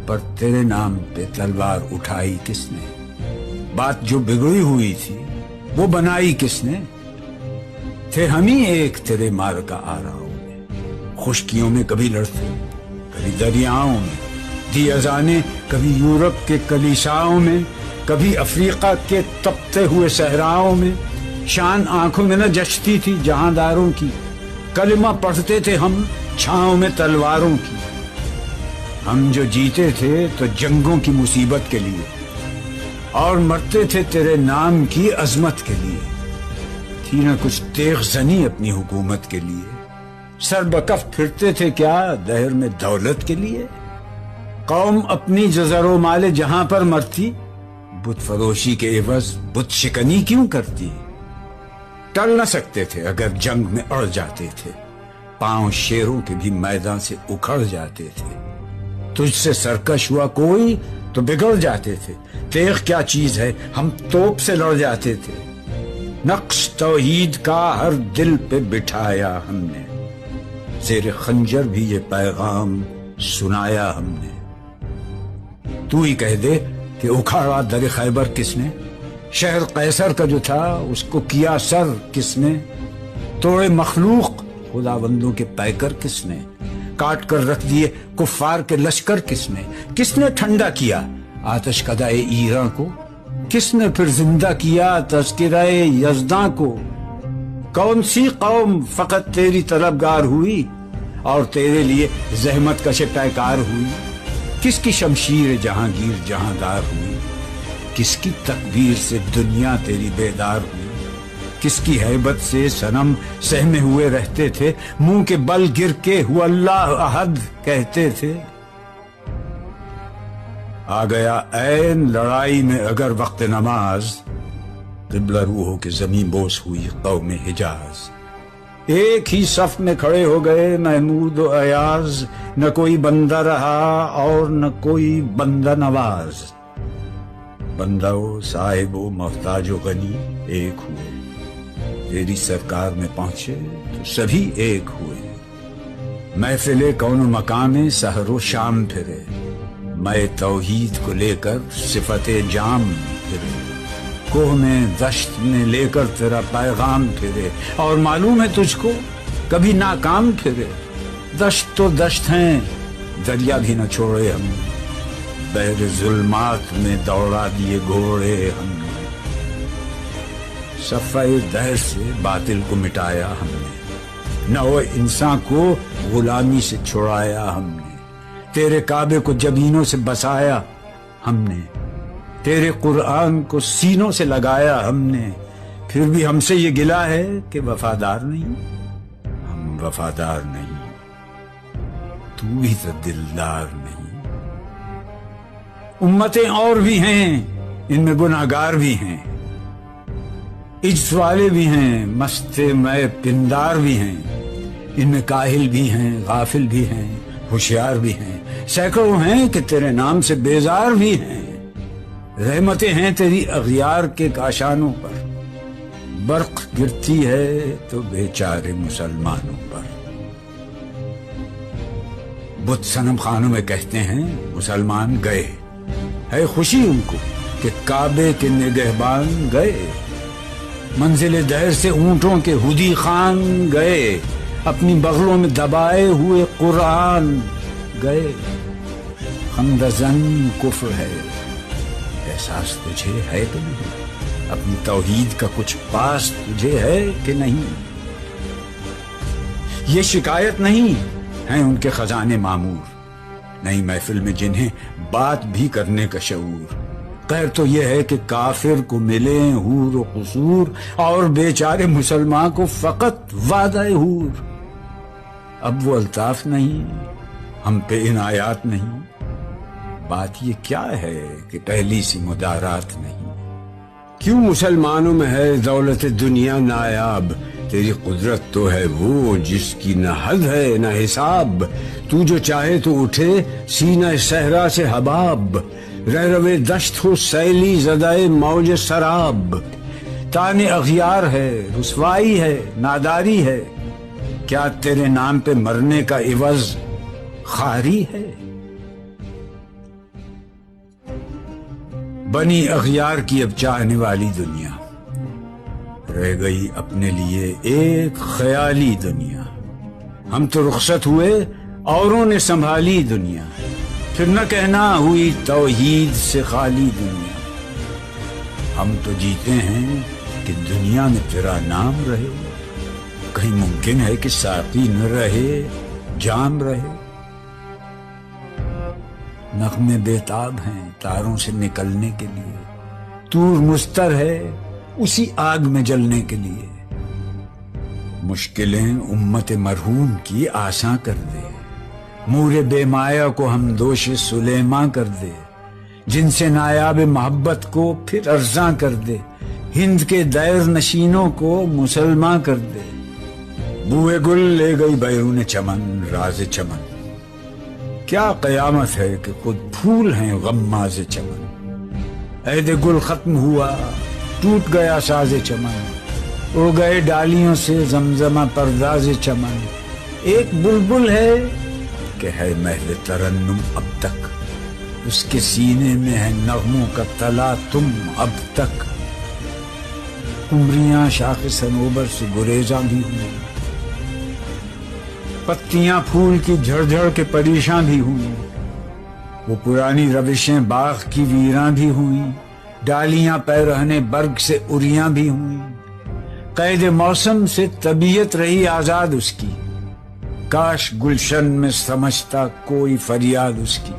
پر تیرے نام پہ تلوار اٹھائی کس نے؟ بات جو بگڑی ہوئی تھی وہ بنائی کس نے؟ تھے ہم ہی ایک تیرے مارکا آراؤں میں، خشکیوں میں کبھی لڑتے، کبھی دریاؤں میں، دی اذانیں کبھی یورپ کے کلیساؤں میں، کبھی افریقہ کے تپتے ہوئے صحراؤں میں۔ شان آنکھوں میں نہ جچتی تھی جہانداروں کی، کلمہ پڑھتے تھے ہم چھاؤں میں تلواروں کی۔ ہم جو جیتے تھے تو جنگوں کی مصیبت کے لیے، اور مرتے تھے تیرے نام کی عظمت کے لیے۔ تھی نہ کچھ تیغ زنی اپنی حکومت کے لیے، سر بکف پھرتے تھے کیا دہر میں دولت کے لیے؟ قوم اپنی جزر و مال جہاں پر مرتی، بت فروشی کے عوض بت شکنی کیوں کرتی؟ ٹل نہ سکتے تھے اگر جنگ میں اڑ جاتے تھے، پاؤں شیروں کے بھی میدان سے اکھڑ جاتے تھے۔ تجھ سے سرکش ہوا کوئی تو بگڑ جاتے تھے، تیغ کیا چیز ہے ہم توپ سے لڑ جاتے تھے۔ نقش توحید کا ہر دل پہ بٹھایا ہم نے، زیر خنجر بھی یہ پیغام سنایا ہم نے۔ تو ہی کہہ دے کہ اکھاڑا در خیبر کس نے؟ شہر قیصر کا جو تھا اس کو کیا سر کس نے؟ توڑے مخلوق خداوندوں کے پیکر کس نے؟ کاٹ کر رکھ دیے کفار کے لشکر کس نے؟ کس نے ٹھنڈا کیا آتش کدائے ایراں کو؟ کس نے پھر زندہ کیا تذکرہ یزداں کو؟ کون سی قوم فقط تیری طلبگار ہوئی اور تیرے لیے زحمت کش پیکار ہوئی؟ کس کی شمشیر جہانگیر جہاندار ہوئی؟ کس کی تکبیر سے دنیا تیری بیدار ہوئی؟ کس کی ہیبت سے صنم سہمے ہوئے رہتے تھے، منہ کے بل گر کے ہو اللہ احد کہتے تھے؟ آ گیا عین لڑائی میں اگر وقت نماز، قبلہ روحوں کے زمین بوس ہوئی قوم حجاز۔ ایک ہی صف میں کھڑے ہو گئے محمود و ایاز، نہ کوئی بندہ رہا اور نہ کوئی بندہ نواز۔ بندہ و صاحب و محتاج و غنی ایک ہوئے، تیری سرکار میں پہنچے تو سبھی ایک ہوئے۔ محفل کون و مقام سحر و شام پھرے، میں توحید کو لے کر صفت جام پھرے۔ کوہ میں دشت میں لے کر تیرا پیغام پھرے، اور معلوم ہے تجھ کو کبھی ناکام پھرے۔ دشت تو دشت ہیں دریا بھی نہ چھوڑے ہم نے، بحر ظلمات میں دوڑا دیے گھوڑے ہم نے۔ صفحہ دہر سے باطل کو مٹایا ہم نے، نو انسان کو غلامی سے چھڑایا ہم نے۔ تیرے کعبے کو جبینوں سے بسایا ہم نے، تیرے قرآن کو سینوں سے لگایا ہم نے۔ پھر بھی ہم سے یہ گلہ ہے کہ وفادار نہیں، ہم وفادار نہیں، تو بھی تو دلدار نہیں۔ امتیں اور بھی ہیں ان میں گناہگار بھی ہیں، عجز والے بھی ہیں مست میں پندار بھی ہیں، ان میں کاہل بھی ہیں غافل بھی ہیں ہوشیار بھی ہیں، سینکڑوں ہیں کہ تیرے نام سے بیزار بھی ہیں۔ رحمتیں ہیں تیری اغیار کے کاشانوں پر، برق گرتی ہے تو بیچارے مسلمانوں پر۔ بت صنم خانوں میں کہتے ہیں مسلمان گئے، ہے خوشی ان کو کہ کعبے کے نگہبان گئے۔ منزل دہر سے اونٹوں کے ہدی خان گئے، اپنی بغلوں میں دبائے ہوئے قرآن گئے۔ خندزن کفر ہے، احساس تجھے ہے کہ نہیں؟ اپنی توحید کا کچھ پاس تجھے ہے کہ نہیں؟ یہ شکایت نہیں ہیں ان کے خزانے معمور، نہیں محفل میں جنہیں بات بھی کرنے کا شعور۔ خیر تو یہ ہے کہ کافر کو ملے حور و قصور، اور بیچارے مسلمان کو فقط وعدہ حور۔ اب وہ الطاف نہیں، ہم پہ عنایات نہیں، بات یہ کیا ہے کہ پہلی سی مدارات نہیں۔ کیوں مسلمانوں میں ہے دولت دنیا نایاب؟ تیری قدرت تو ہے وہ جس کی نہ حد ہے نہ حساب۔ تو جو چاہے تو اٹھے سینہ صحرا سے حباب، رہ روے دشت ہو سیلی زدائے موج سراب۔ تان اغیار ہے، رسوائی ہے، ناداری ہے، کیا تیرے نام پہ مرنے کا عوض خاری ہے؟ بنی اغیار کی اب چاہنے والی دنیا، رہ گئی اپنے لیے ایک خیالی دنیا۔ ہم تو رخصت ہوئے، اوروں نے سنبھالی دنیا، پھر نہ کہنا ہوئی توحید سے خالی دنیا۔ ہم تو جیتے ہیں کہ دنیا میں تیرا نام رہے، کہیں ممکن ہے کہ ساقی نہ رہے، جام رہے۔ نغمے بیتاب ہیں تاروں سے نکلنے کے لیے، طور مستر ہے اسی آگ میں جلنے کے لیے۔ مشکلیں امت مرحوم کی آساں کر دے، مور بے مایا کو ہم دوش سلیماں کر دے، جن سے نایاب محبت کو پھر ارزاں کر دے، ہند کے دیر نشینوں کو مسلمان کر دے۔ بوئے گل لے گئی بیرون چمن راز چمن، کیا قیامت ہے کہ خود پھول ہیں غماز چمن۔ عہد گل ختم ہوا، ٹوٹ گیا ساز چمن، اڑ گئے ڈالیوں سے زمزمہ پرداز چمن۔ ایک بلبل ہے کہ ہے محو ترنم اب تک، اس کے سینے میں ہے نغموں کا تلا تم اب تک۔ عمریاں شاخ صنوبر سے گریزاں بھی ہوئی، پتیاں پھول کی جھڑ جھڑ کے پریشاں بھی ہوئیں، وہ پرانی روشیں باغ کی ویراں بھی ہوئیں، ڈالیاں پیرہنے برگ سے اریاں بھی ہوئیں۔ قید موسم سے طبیعت رہی آزاد اس کی، کاش گلشن میں سمجھتا کوئی فریاد اس کی۔